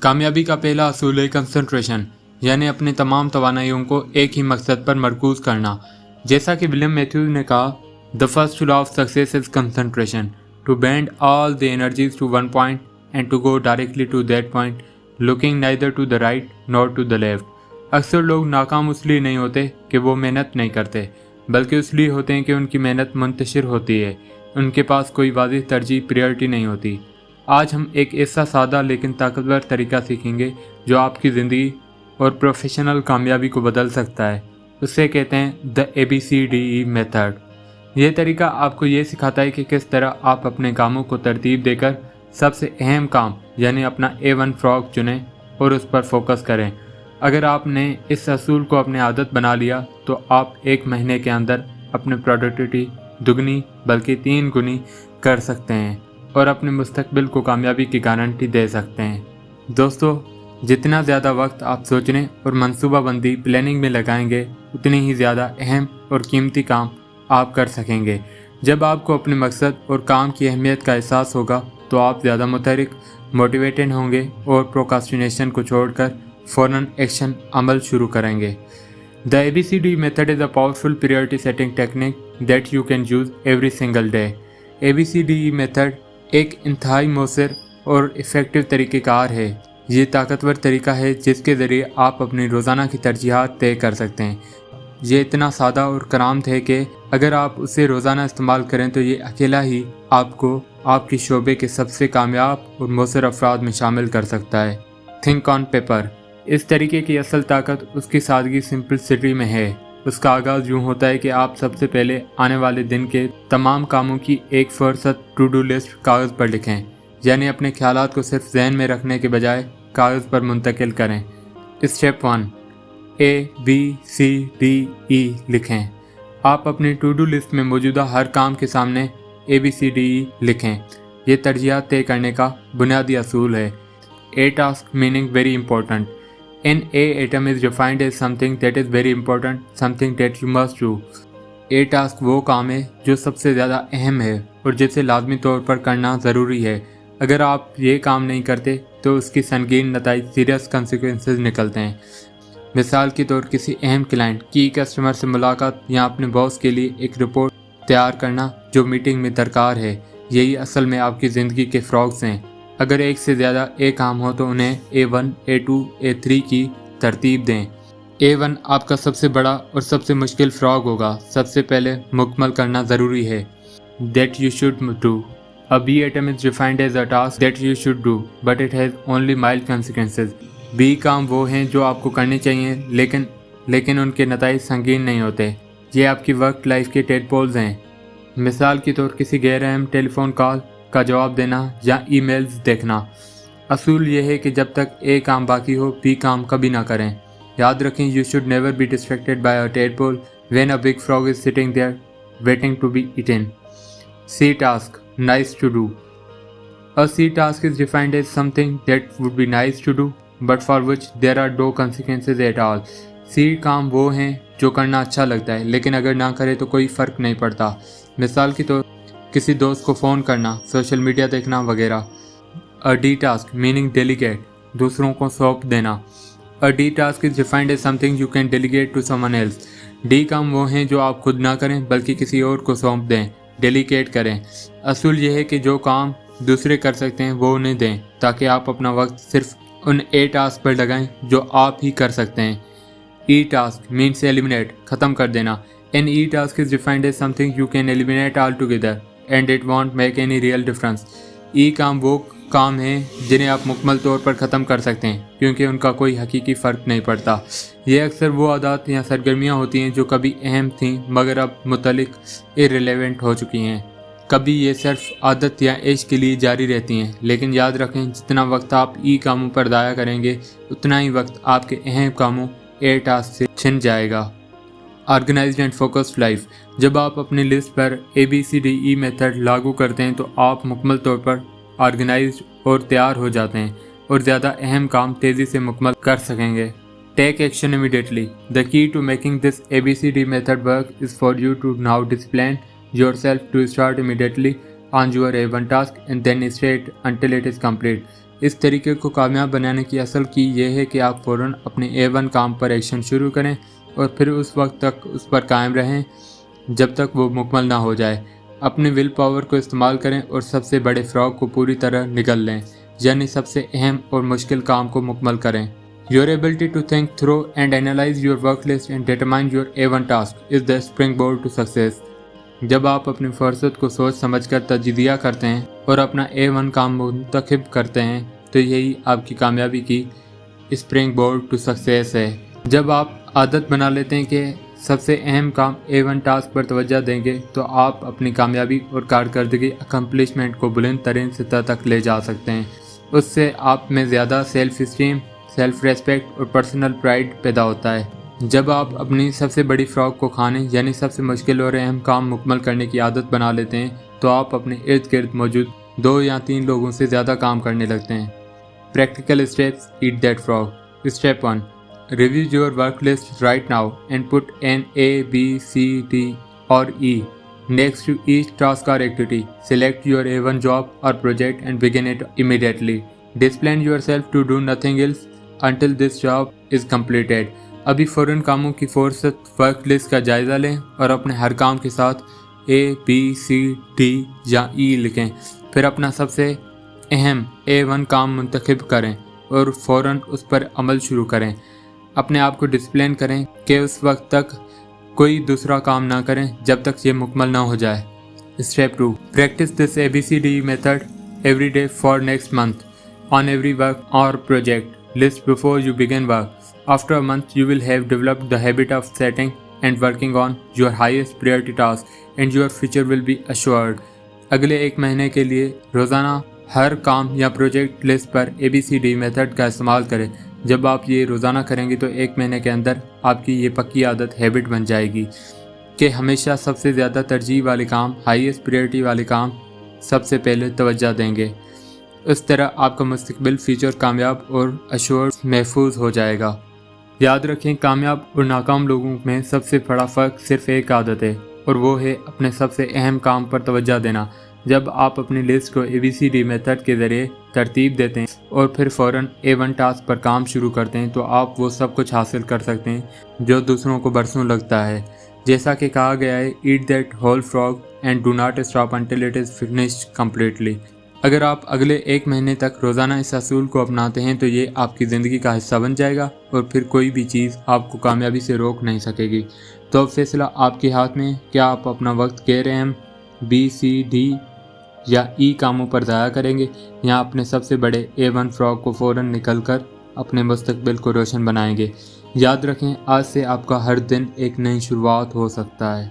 कामयाबी का पहला असूल है कंसंट्रेशन, यानी अपने तमाम तवानाइयों को एक ही मकसद पर मरकूज करना। जैसा कि विलियम मैथ्यूज ने कहा, the first rule of success is concentration, to bend all the energies to one point and to go directly to that point, looking neither to the right nor to the left. अक्सर लोग नाकाम इसलिए नहीं होते कि वो मेहनत नहीं करते, बल्कि इसलिए होते हैं कि उनकी मेहनत मुंतशिर होती है, उनके पास कोई वाज़ेह तरजीह प्रायोरिटी नहीं होती। आज हम एक ऐसा सादा लेकिन ताकतवर तरीका सीखेंगे जो आपकी ज़िंदगी और प्रोफेशनल कामयाबी को बदल सकता है। उसे कहते हैं द ABCDE मेथड। यह तरीका आपको ये सिखाता है कि किस तरह आप अपने कामों को तरतीब देकर सबसे अहम काम यानी अपना A1 फ्रॉग चुनें और उस पर फोकस करें। अगर आपने इस असूल को अपनी आदत बना लिया तो आप एक महीने के अंदर अपनी प्रोडक्टिविटी दुगनी बल्कि 3 गुनी कर सकते हैं और अपने मुस्तकबिल को कामयाबी की गारंटी दे सकते हैं। दोस्तों, जितना ज़्यादा वक्त आप सोचने और मंसूबाबंदी प्लानिंग में लगाएंगे, उतनी ही ज़्यादा अहम और कीमती काम आप कर सकेंगे। जब आपको अपने मकसद और काम की अहमियत का एहसास होगा तो आप ज़्यादा मुतहरिक, मोटिवेटेड होंगे और प्रोक्रास्टिनेशन को छोड़कर फ़ौरन एक्शन अमल शुरू करेंगे। The ABCD method is a powerful priority setting technique that you can use every single day. ABCDE method एक इंतहाई मौसर और इफ़ेक्टिव तरीक़ेकार है। ये ताकतवर तरीका है जिसके ज़रिए आप अपनी रोज़ाना की तरजीहात तय कर सकते हैं। ये इतना सादा और करामत है कि अगर आप उसे रोज़ाना इस्तेमाल करें तो ये अकेला ही आपको आपकी शोबे के सबसे कामयाब और मौसर अफराद में शामिल कर सकता है। Think on paper. इस तरीके की असल ताकत उसकी सादगी सिंपलिसिटी में है। उसका आगाज़ यूँ होता है कि आप सबसे पहले आने वाले दिन के तमाम कामों की एक फुर्सत टू डू लिस्ट कागज़ पर लिखें, यानी अपने ख्यालात को सिर्फ जहन में रखने के बजाय कागज़ पर मुंतकिल करें। स्टेप 1, ABCDE लिखें। आप अपनी टू डू लिस्ट में मौजूदा हर काम के सामने ABCDE लिखें। ये तरजीहात तय करने का बुनियादी असूल है। A task meaning very important. An A item is defined as something that is very important, something that you must do. A task वो काम है जो सबसे ज़्यादा अहम है और जिसे लाजमी तौर पर करना ज़रूरी है। अगर आप ये काम नहीं करते तो उसकी संगीन नताइज सीरियस कंसिक्वेंसेस निकलते हैं। मिसाल के तौर किसी अहम क्लाइंट की कस्टमर से मुलाकात या अपने बॉस के लिए एक रिपोर्ट तैयार करना जो मीटिंग में दरकार है। यही असल में आपकी ज़िंदगी के फ्रॉग्स हैं। अगर एक से ज़्यादा ए काम हो तो उन्हें A1, A2, A3 की तरतीब दें। A1 आपका सबसे बड़ा और सबसे मुश्किल फ्रॉग होगा। सबसे पहले मुकम्मल करना ज़रूरी है। That you should do. A B item is defined as a task that you should do, but it has only mild consequences. B काम वो हैं जो आपको करने चाहिए लेकिन उनके नताइज संगीन नहीं होते। ये आपकी वर्क लाइफ के टेडपोल्स हैं। मिसाल के तौर किसी गैर अहम टेलीफोन कॉल का जवाब देना या ईमेल्स देखना। असूल ये है कि जब तक ए काम बाकी हो बी काम कभी ना करें। याद रखें, you should never be distracted by a tadpole when a big frog is sitting there waiting to be eaten. C task, nice to do. A C task is defined as something that would be nice to do but for which there are no consequences at all. C काम वो हैं जो करना अच्छा लगता है लेकिन अगर ना करे तो कोई फ़र्क नहीं पड़ता। मिसाल के तौर किसी दोस्त को फ़ोन करना, सोशल मीडिया देखना वगैरह। A D task meaning delegate, दूसरों को सौंप देना। A D task is defined as something you can delegate to someone else. D काम वो हैं जो आप खुद ना करें बल्कि किसी और को सौंप दें, डेलीगेट करें। असूल ये है कि जो काम दूसरे कर सकते हैं वो उन्हें दें ताकि आप अपना वक्त सिर्फ उन ए टास्क पर लगाएं जो आप ही कर सकते हैं। ई टास्क मीन्स एलिमिनेट, ख़त्म कर देना। An E task is defined as something you can eliminate altogether and it won't make any real difference. E काम वो काम हैं जिन्हें आप मुकम्मल तौर पर ख़त्म कर सकते हैं क्योंकि उनका कोई हकीकी फ़र्क नहीं पड़ता। ये अक्सर वो आदत या सरगर्मियाँ होती हैं जो कभी अहम थीं मगर अब मुतल्लिक इर्रेलेवेंट हो चुकी हैं। कभी ये सिर्फ आदत या इश्क के लिए जारी रहती हैं, लेकिन याद रखें जितना वक्त आप ई कामों पर दाया करेंगे उतना ही वक्त आपके अहम कामों ए टास्क से छिन जाएगा। Organised and focused life. जब आप अपनी लिस्ट पर ABCDE मेथड लागू करते हैं तो आप मुकम्मल तौर पर ऑर्गेनाइज्ड और तैयार हो जाते हैं और ज़्यादा अहम काम तेज़ी से मुकम्मल कर सकेंगे। Take action immediately. The key to making this ABCD method work is for you to now discipline yourself to start immediately on your A1 task and then stay it until it is complete. इस तरीके को कामयाब बनाने की असल की ये है कि आप फ़ौरन अपने A1 काम पर एक्शन शुरू करें और फिर उस वक्त तक उस पर कायम रहें जब तक वो मुकम्मल ना हो जाए। अपने विल पावर को इस्तेमाल करें और सबसे बड़े फ्रॉग को पूरी तरह निगल लें, यानी सबसे अहम और मुश्किल काम को मुकम्मल करें। Your ability to think through and analyze your work list and determine your A1 task is the springboard to success. जब आप अपनी फुर्सत को सोच समझकर तजिज़िया करते हैं और अपना A1 काम मुंतखब करते हैं तो यही आपकी कामयाबी की स्प्रिंग बोर्ड टू सक्सेस है। जब आप आदत बना लेते हैं कि सबसे अहम काम A1 टास्क पर तवज्जो देंगे तो आप अपनी कामयाबी और कारकर्दगी अकम्पलिशमेंट को बुलंद तरीन सतह तक ले जा सकते हैं। उससे आप में ज़्यादा सेल्फ स्टीम, सेल्फ रेस्पेक्ट और पर्सनल प्राइड पैदा होता है। जब आप अपनी सबसे बड़ी फ्रॉग को खाने यानी सबसे मुश्किल और अहम काम मुकम्मल करने की आदत बना लेते हैं तो आप अपने इर्द गिर्द मौजूद 2 या 3 लोगों से ज़्यादा काम करने लगते हैं। Practical steps eat that frog. Step 1, review your work list right now and put an A, B, C, D और E next to each task or activity. Select your A1 job or project and begin it immediately. Discipline yourself to do nothing else until this job is completed. अभी फ़ौरन कामों की फुर्सत work list का जायज़ा लें और अपने हर काम के साथ A, B, C, D या E लिखें। फिर अपना सबसे अहम A1 काम मुंतखब करें और फ़ौरन उस पर अमल शुरू करें। अपने आप को डिसिप्लिन करें कि उस वक्त तक कोई दूसरा काम ना करें जब तक ये मुकम्मल ना हो जाए। Step 2, practice this ABCD method every day for next month on every work or project list before you begin work. After a month, you will have developed the habit of setting and working on your highest priority task and your future will be assured. अगले 1 महीने के लिए रोज़ाना हर काम या project list पर ABCD method का इस्तेमाल करें। जब आप ये रोज़ाना करेंगे तो 1 महीने के अंदर आपकी ये पक्की आदत हैबिट बन जाएगी कि हमेशा सबसे ज़्यादा तरजीह वाले काम, हाईएस्ट प्रायोरिटी वाले काम सबसे पहले तवज्जो देंगे। इस तरह आपका मुस्तकबिल फ्यूचर कामयाब और अश्योर्ड महफूज हो जाएगा। याद रखें, कामयाब और नाकाम लोगों में सबसे बड़ा फ़र्क सिर्फ एक आदत है और वो है अपने सबसे अहम काम पर तवज्जो देना। जब आप अपनी लिस्ट को ABCD मेथड के ज़रिए तरतीब देते हैं और फिर फ़ौरन A1 टास्क पर काम शुरू करते हैं तो आप वो सब कुछ हासिल कर सकते हैं जो दूसरों को बरसों लगता है। जैसा कि कहा गया है, eat that whole frog and do not stop until it is finished completely. अगर आप अगले 1 महीने तक रोज़ाना इस असूल को अपनाते हैं तो ये आपकी ज़िंदगी का हिस्सा बन जाएगा और फिर कोई भी चीज़ आपको कामयाबी से रोक नहीं सकेगी। तो अब फैसला आपके हाथ में, क्या आप अपना वक्त गैर अहम B, C, D या E कामों पर ज़ाया करेंगे या अपने सबसे बड़े A1 फ्रॉग को फ़ौरन निकल कर अपने मुस्तकबिल को रोशन बनाएंगे। याद रखें, आज से आपका हर दिन एक नई शुरुआत हो सकता है।